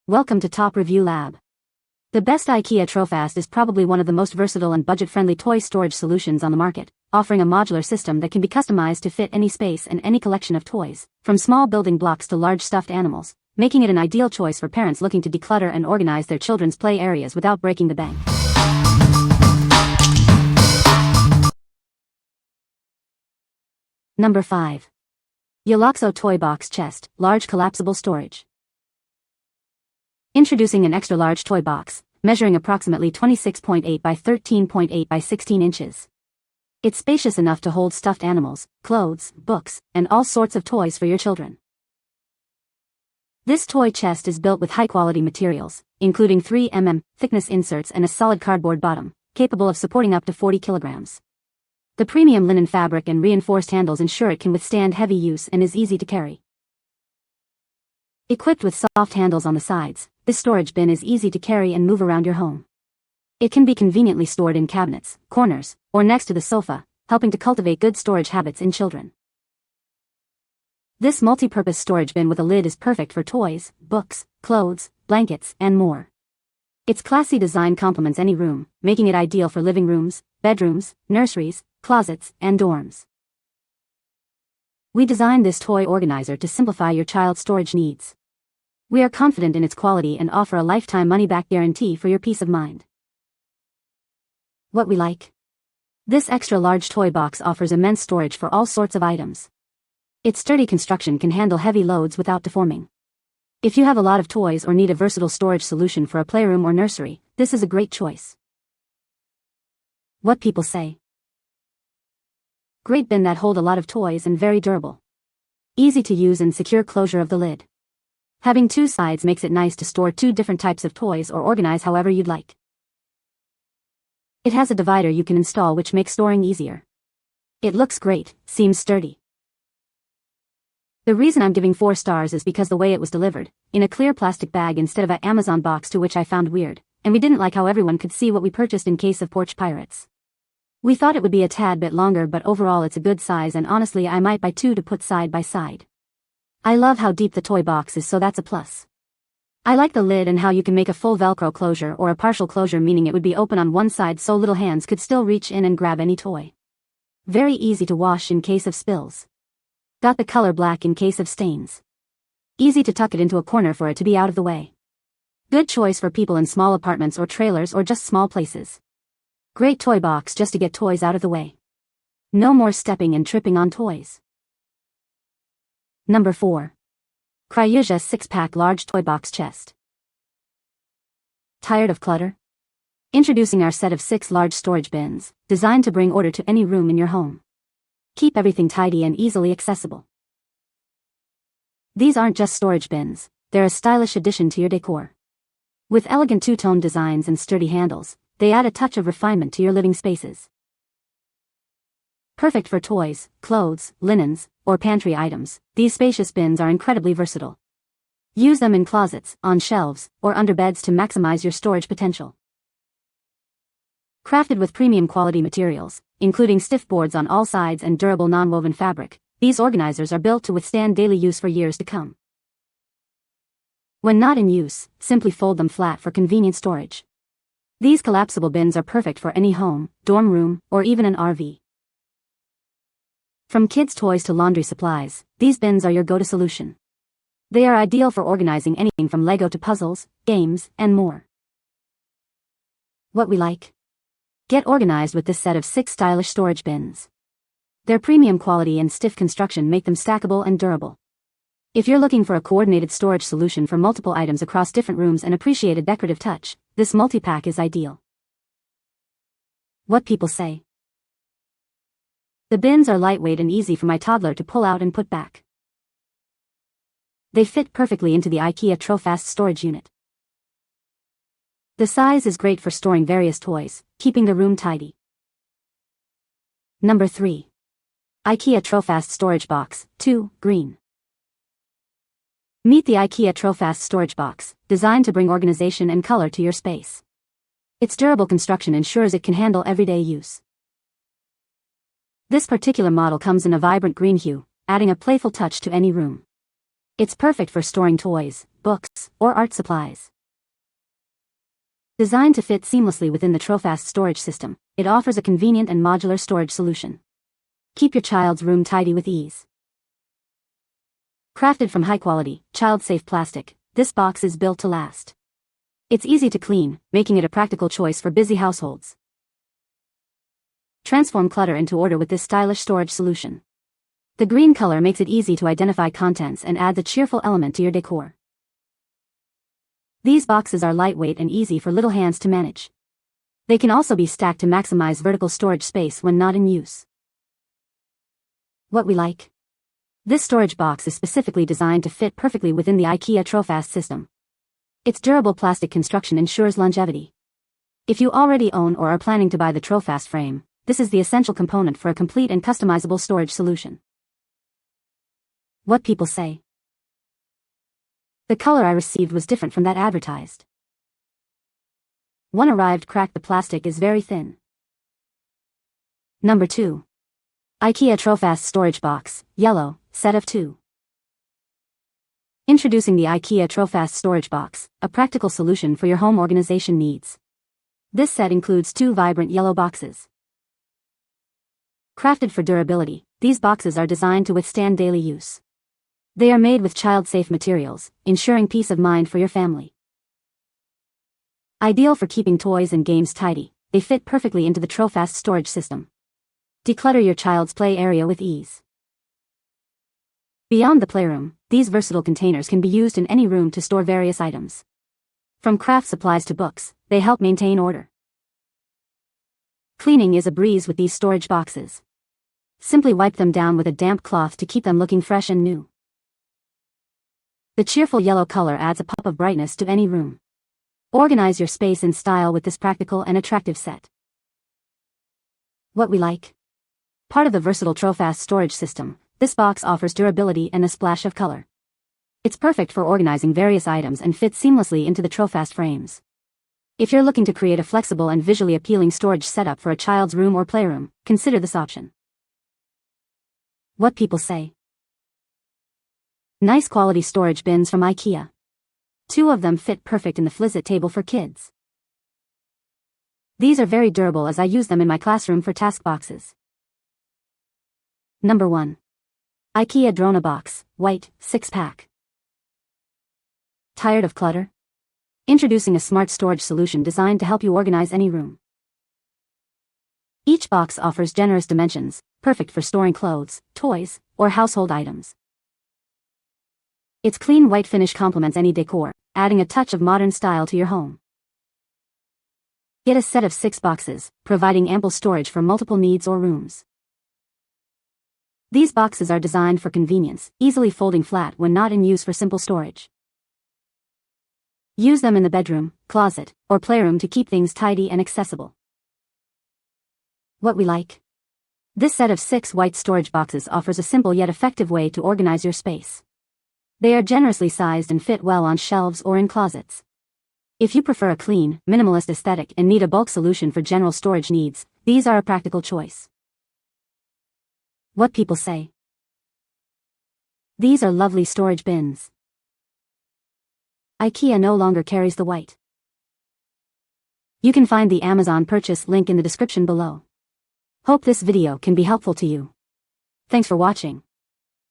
Welcome to Top Review Lab. The best Ikea Trofast is probably one of the most versatile and budget-friendly toy storage solutions on the market, offering a modular system that can be customized to fit any space and any collection of toys, from small building blocks to large stuffed animals, making it an ideal choice for parents looking to declutter and organize their children's play areas without breaking the bank. Number 5. YOLOXO Toy Box Chest, Large Collapsible Storage. Introducing an extra-large toy box, measuring approximately 26.8 by 13.8 by 16 inches. It's spacious enough to hold stuffed animals, clothes, books, and all sorts of toys for your children. This toy chest is built with high-quality materials, including 3 mm thickness inserts and a solid cardboard bottom, capable of supporting up to 40 kilograms. The premium linen fabric and reinforced handles ensure it can withstand heavy use and is easy to carry. Equipped with soft handles on the sides, this storage bin is easy to carry and move around your home. It can be conveniently stored in cabinets, corners, or next to the sofa, helping to cultivate good storage habits in children. This multi-purpose storage bin with a lid is perfect for toys, books, clothes, blankets, and more. Its classy design complements any room, making it ideal for living rooms, bedrooms, nurseries, closets, and dorms. We designed this toy organizer to simplify your child's storage needs. We are confident in its quality and offer a lifetime money-back guarantee for your peace of mind. What we like? This extra-large toy box offers immense storage for all sorts of items. Its sturdy construction can handle heavy loads without deforming. If you have a lot of toys or need a versatile storage solution for a playroom or nursery, this is a great choice. What people say? Great bin that hold a lot of toys and very durable. Easy to use and secure closure of the lid. Having 2 sides makes it nice to store 2 different types of toys or organize however you'd like. It has a divider you can install which makes storing easier. It looks great, seems sturdy. The reason I'm giving 4 stars is because the way it was delivered, in a clear plastic bag instead of an Amazon box, to which I found weird, and we didn't like how everyone could see what we purchased in case of porch pirates. We thought it would be a tad bit longer, but overall it's a good size, and honestly I might buy 2 to put side by side. I love how deep the toy box is, so that's a plus. I like the lid and how you can make a full Velcro closure or a partial closure, meaning it would be open on one side so little hands could still reach in and grab any toy. Very easy to wash in case of spills. Got the color black in case of stains. Easy to tuck it into a corner for it to be out of the way. Good choice for people in small apartments or trailers or just small places. Great toy box just to get toys out of the way. No more stepping and tripping on toys. Number 4. Criusia 6-pack large toy box chest. Tired of clutter? Introducing our set of 6 large storage bins, designed to bring order to any room in your home. Keep everything tidy and easily accessible. These aren't just storage bins, they're a stylish addition to your decor. With elegant 2-tone designs and sturdy handles, they add a touch of refinement to your living spaces. Perfect for toys, clothes, linens, or pantry items, these spacious bins are incredibly versatile. Use them in closets, on shelves, or under beds to maximize your storage potential. Crafted with premium quality materials, including stiff boards on all sides and durable non-woven fabric, these organizers are built to withstand daily use for years to come. When not in use, simply fold them flat for convenient storage. These collapsible bins are perfect for any home, dorm room, or even an RV. From kids' toys to laundry supplies, these bins are your go-to solution. They are ideal for organizing anything from Lego to puzzles, games, and more. What we like? Get organized with this set of 6 stylish storage bins. Their premium quality and stiff construction make them stackable and durable. If you're looking for a coordinated storage solution for multiple items across different rooms and appreciate a decorative touch, this multi-pack is ideal. What people say? The bins are lightweight and easy for my toddler to pull out and put back. They fit perfectly into the Ikea Trofast storage unit. The size is great for storing various toys, keeping the room tidy. Number 3. Ikea Trofast Storage Box, 2, Green. Meet the Ikea Trofast Storage Box, designed to bring organization and color to your space. Its durable construction ensures it can handle everyday use. This particular model comes in a vibrant green hue, adding a playful touch to any room. It's perfect for storing toys, books, or art supplies. Designed to fit seamlessly within the Trofast storage system, it offers a convenient and modular storage solution. Keep your child's room tidy with ease. Crafted from high-quality, child-safe plastic, this box is built to last. It's easy to clean, making it a practical choice for busy households. Transform clutter into order with this stylish storage solution. The green color makes it easy to identify contents and adds a cheerful element to your decor. These boxes are lightweight and easy for little hands to manage. They can also be stacked to maximize vertical storage space when not in use. What we like. This storage box is specifically designed to fit perfectly within the Ikea Trofast system. Its durable plastic construction ensures longevity. If you already own or are planning to buy the Trofast frame, this is the essential component for a complete and customizable storage solution. What people say. The color I received was different from that advertised. One arrived cracked. The plastic is very thin. Number 2. Ikea Trofast Storage Box, Yellow, Set of 2. Introducing the Ikea Trofast Storage Box, a practical solution for your home organization needs. This set includes 2 vibrant yellow boxes. Crafted for durability, these boxes are designed to withstand daily use. They are made with child-safe materials, ensuring peace of mind for your family. Ideal for keeping toys and games tidy, they fit perfectly into the Trofast storage system. Declutter your child's play area with ease. Beyond the playroom, these versatile containers can be used in any room to store various items. From craft supplies to books, they help maintain order. Cleaning is a breeze with these storage boxes. Simply wipe them down with a damp cloth to keep them looking fresh and new. The cheerful yellow color adds a pop of brightness to any room. Organize your space in style with this practical and attractive set. What we like. Part of the versatile Trofast storage system, this box offers durability and a splash of color. It's perfect for organizing various items and fits seamlessly into the Trofast frames. If you're looking to create a flexible and visually appealing storage setup for a child's room or playroom, consider this option. What people say. Nice quality storage bins from Ikea. 2 of them fit perfect in the Flizzit table for kids. These are very durable as I use them in my classroom for task boxes. Number 1. Ikea Drona Box, White, 6-pack. Tired of clutter? Introducing a smart storage solution designed to help you organize any room. Each box offers generous dimensions, perfect for storing clothes, toys, or household items. Its clean white finish complements any decor, adding a touch of modern style to your home. Get a set of 6 boxes, providing ample storage for multiple needs or rooms. These boxes are designed for convenience, easily folding flat when not in use for simple storage. Use them in the bedroom, closet, or playroom to keep things tidy and accessible. What we like. This set of 6 white storage boxes offers a simple yet effective way to organize your space. They are generously sized and fit well on shelves or in closets. If you prefer a clean, minimalist aesthetic and need a bulk solution for general storage needs, these are a practical choice. What people say. These are lovely storage bins. Ikea no longer carries the white. You can find the Amazon purchase link in the description below. Hope this video can be helpful to you. Thanks for watching.